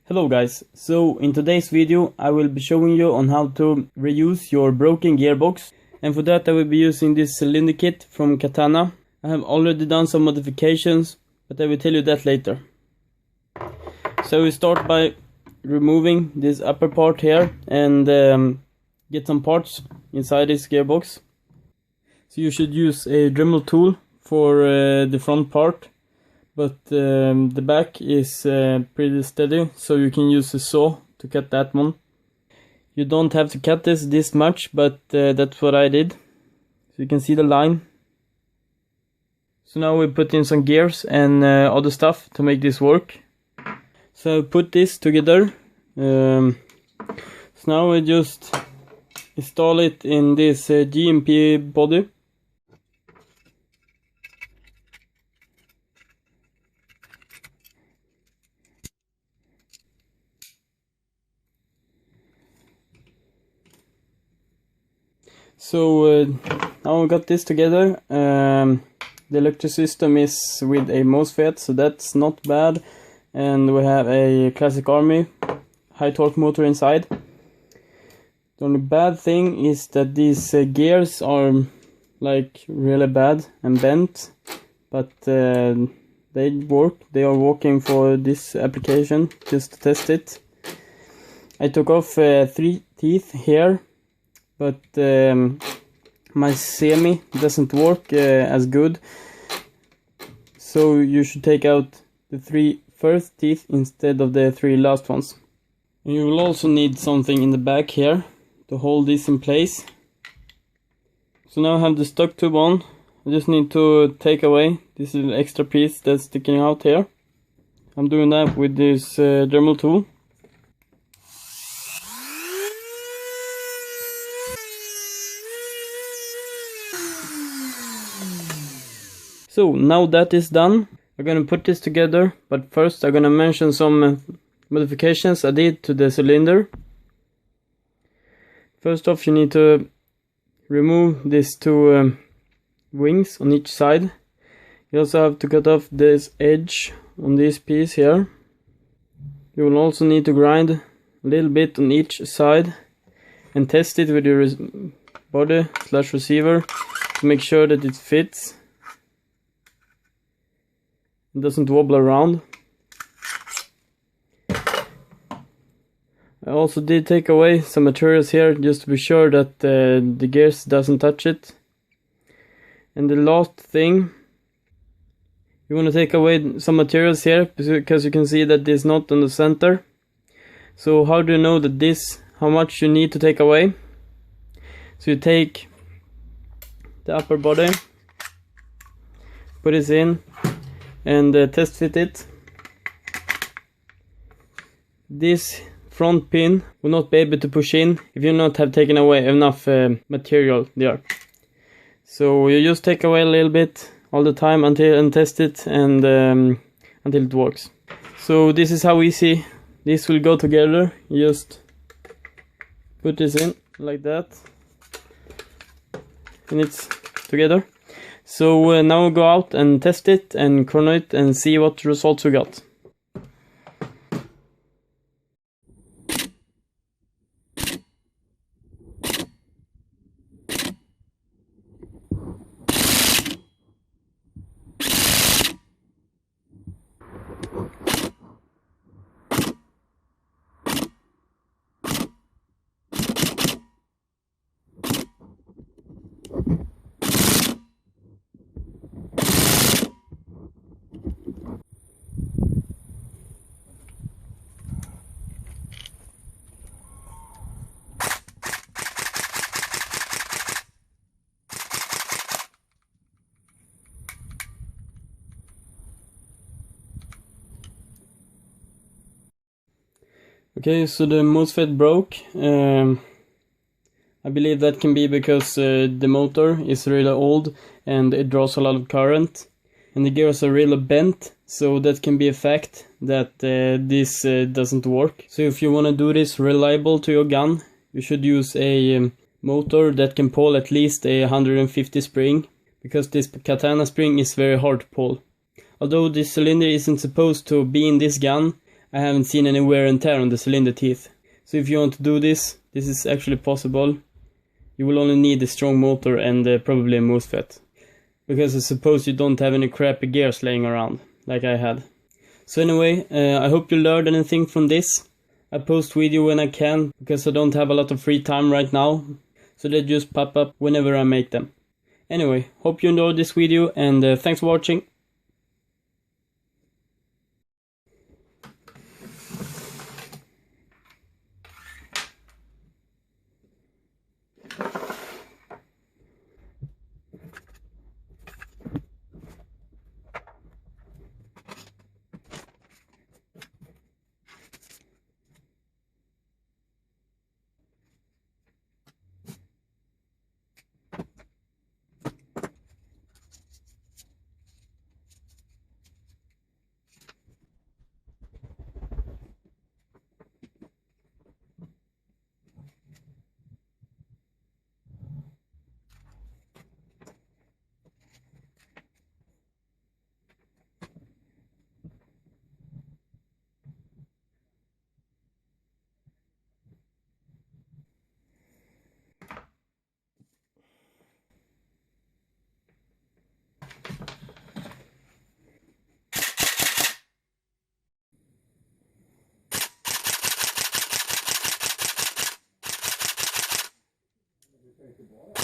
Hello guys, so in today's video I will be showing you on how to reuse your broken gearbox, and for that I will be using this cylinder kit from Katana. I have already done some modifications, but I will tell you that later. So we start by removing this upper part here and get some parts inside this gearbox. So you should use a Dremel tool for the front part. But the back is pretty steady, so you can use a saw to cut that one. You don't have to cut this much, but that's what I did. So you can see the line. So now we put in some gears and other stuff to make this work. So put this together. So now we just install it in this GMP body. So now we got this together. The electric system is with a mosfet, so that's not bad. And we have a classic army high torque motor inside. The only bad thing is that these gears are like really bad and bent, but they work. They are working for this application, just to test it. I took off 3 teeth here, but my semi doesn't work as good, so you should take out the 3 first teeth instead of the 3 last ones. And you will also need something in the back here to hold this in place. So now I have the stock tube on. I just need to take away this little extra piece that's sticking out here. I'm doing that with this Dremel tool. So now that is done, I'm gonna put this together, but first I'm gonna mention some modifications I did to the cylinder. First off, you need to remove these 2 wings on each side. You also have to cut off this edge on this piece here. You will also need to grind a little bit on each side and test it with your body / receiver to make sure that it fits. It doesn't wobble around. I also did take away some materials here just to be sure that the gears doesn't touch it. And the last thing, you want to take away some materials here because you can see that it's not on the center. So how do you know that how much you need to take away? So you take the upper body, put it in, and test fit it. This front pin will not be able to push in if you not have taken away enough material there. So you just take away a little bit all the time and test it and until it works. So this is how easy this will go together. You just put this in like that and it's together. So now we'll go out and test it and chrono it and see what results we got. Okay, so the MOSFET broke. I believe that can be because the motor is really old and it draws a lot of current. And the gears are really bent, so that can be a fact that this doesn't work. So if you want to do this reliable to your gun, you should use a motor that can pull at least a 150 spring, because this Katana spring is very hard to pull. Although this cylinder isn't supposed to be in this gun, I haven't seen any wear and tear on the cylinder teeth. So if you want to do this, this is actually possible. You will only need a strong motor and probably a mosfet. Because I suppose you don't have any crappy gears laying around, like I had. So anyway, I hope you learned anything from this. I post video when I can, because I don't have a lot of free time right now. So they just pop up whenever I make them. Anyway, hope you enjoyed this video, and thanks for watching. Take the ball.